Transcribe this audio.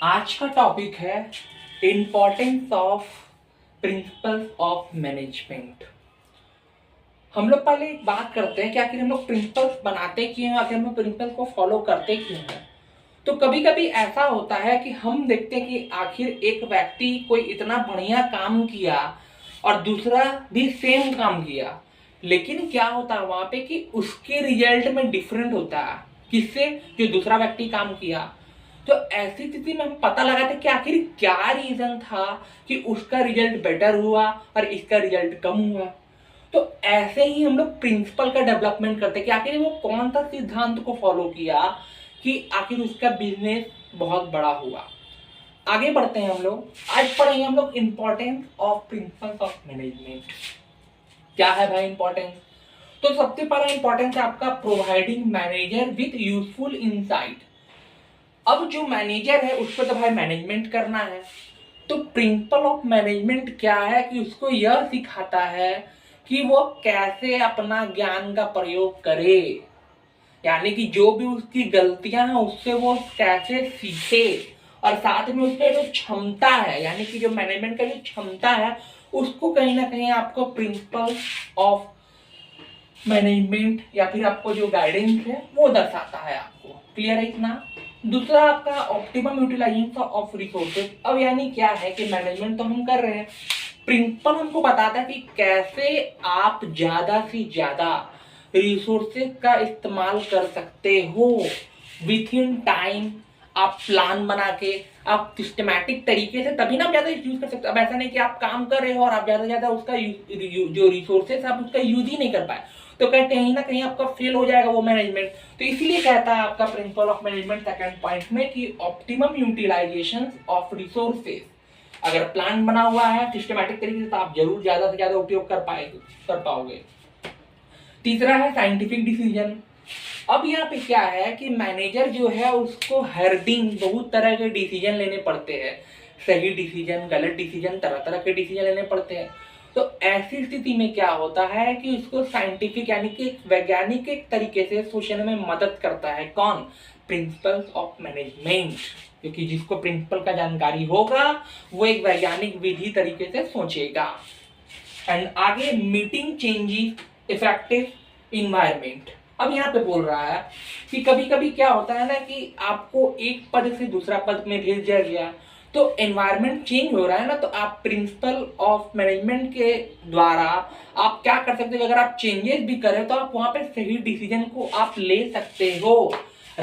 आज का टॉपिक है importance of principles of management. हम लोग पहले एक बात करते हैं कि आखिर हम लोग प्रिंसिपल्स बनाते क्यों हैं, आखिर हम लोग प्रिंसिपल को फॉलो करते क्यों हैं। तो कभी कभी ऐसा होता है कि हम देखते हैं कि आखिर एक व्यक्ति कोई इतना बढ़िया काम किया और दूसरा भी सेम काम किया, लेकिन क्या होता है वहां पे कि उसके रिजल्ट में डिफरेंट होता है किससे, जो दूसरा व्यक्ति काम किया। तो ऐसी स्थिति में हम पता लगाते कि आखिर क्या रीजन था कि उसका रिजल्ट बेटर हुआ और इसका रिजल्ट कम हुआ। तो ऐसे ही हम लोग प्रिंसिपल का डेवलपमेंट करते हैं कि आखिर वो कौन सा सिद्धांत को फॉलो किया कि आखिर उसका बिजनेस बहुत बड़ा हुआ। आगे बढ़ते हैं हम लोग। आज पढ़ेंगे हम लोग importance of principles of management. क्या है भाई इंपॉर्टेंस? तो सबसे पहला इंपॉर्टेंस है आपका providing manager with useful insight. अब जो मैनेजर है उसको तो भाई मैनेजमेंट करना है, तो प्रिंसिपल ऑफ मैनेजमेंट क्या है कि उसको यह सिखाता है कि वो कैसे अपना ज्ञान का प्रयोग करे, यानी कि जो भी उसकी गलतियां हैं उससे वो कैसे सीखे, और साथ में उसकी जो क्षमता है यानी कि जो मैनेजमेंट का जो क्षमता है उसको कहीं ना कहीं आपको प्रिंसिपल ऑफ मैनेजमेंट या फिर आपको जो गाइडेंस है वो दर्शाता है आपको। क्लियर है इतना? दूसरा आपका ऑप्टिमम यूटिलाइजेशन ऑफ रिसोर्सेज। अब यानी क्या है कि मैनेजमेंट तो हम कर रहे हैं, प्रिंसिपल हमको बताता है कि कैसे आप ज्यादा से ज्यादा रिसोर्सेज का इस्तेमाल कर सकते हो विथ इन टाइम। आप प्लान बना के आप सिस्टमैटिक तरीके से तभी ना आप ज्यादा यूज कर सकते हो। अब ऐसा नहीं कि आप काम कर रहे हो और आप ज्यादा ज्यादा उसका जो रिसोर्सेज आप उसका यूज ही नहीं कर पाए, तो कहीं ना कहीं आपका फेल हो जाएगा वो मैनेजमेंट। तो इसीलिए कहता है आपका principle of management second point में कि ऑप्टिमम यूटिलाइजेशन ऑफ रिसोर्सेज। अगर प्लान बना हुआ है सिस्टमैटिक तरीके से तो आप जरूर ज्यादा से ज्यादा उपयोग कर पाओगे। तीसरा है साइंटिफिक डिसीजन। अब यहाँ पे क्या है कि मैनेजर जो है उसको हर्डिंग बहुत तरह के डिसीजन लेने पड़ते हैं, सही डिसीजन, गलत डिसीजन, तरह तरह के डिसीजन लेने पड़ते हैं। तो ऐसी स्थिति में क्या होता है कि उसको साइंटिफिक यानी कि वैज्ञानिक एक तरीके से सोचने में मदद करता है। कौन? Principles of management. क्योंकि जिसको प्रिंसिपल का जानकारी होगा वो एक वैज्ञानिक विधि तरीके से सोचेगा। एंड आगे मीटिंग चेंजेस इफेक्टिव इन्वायरमेंट। अब यहाँ पे बोल रहा है कि कभी कभी क्या होता है ना कि आपको एक पद से दूसरा पद में भेज दिया गया, तो एनवायरनमेंट चेंज हो रहा है ना, तो आप प्रिंसिपल ऑफ मैनेजमेंट के द्वारा आप क्या कर सकते हो, अगर आप चेंजेस भी करें तो आप वहां पे सही डिसीजन को आप ले सकते हो।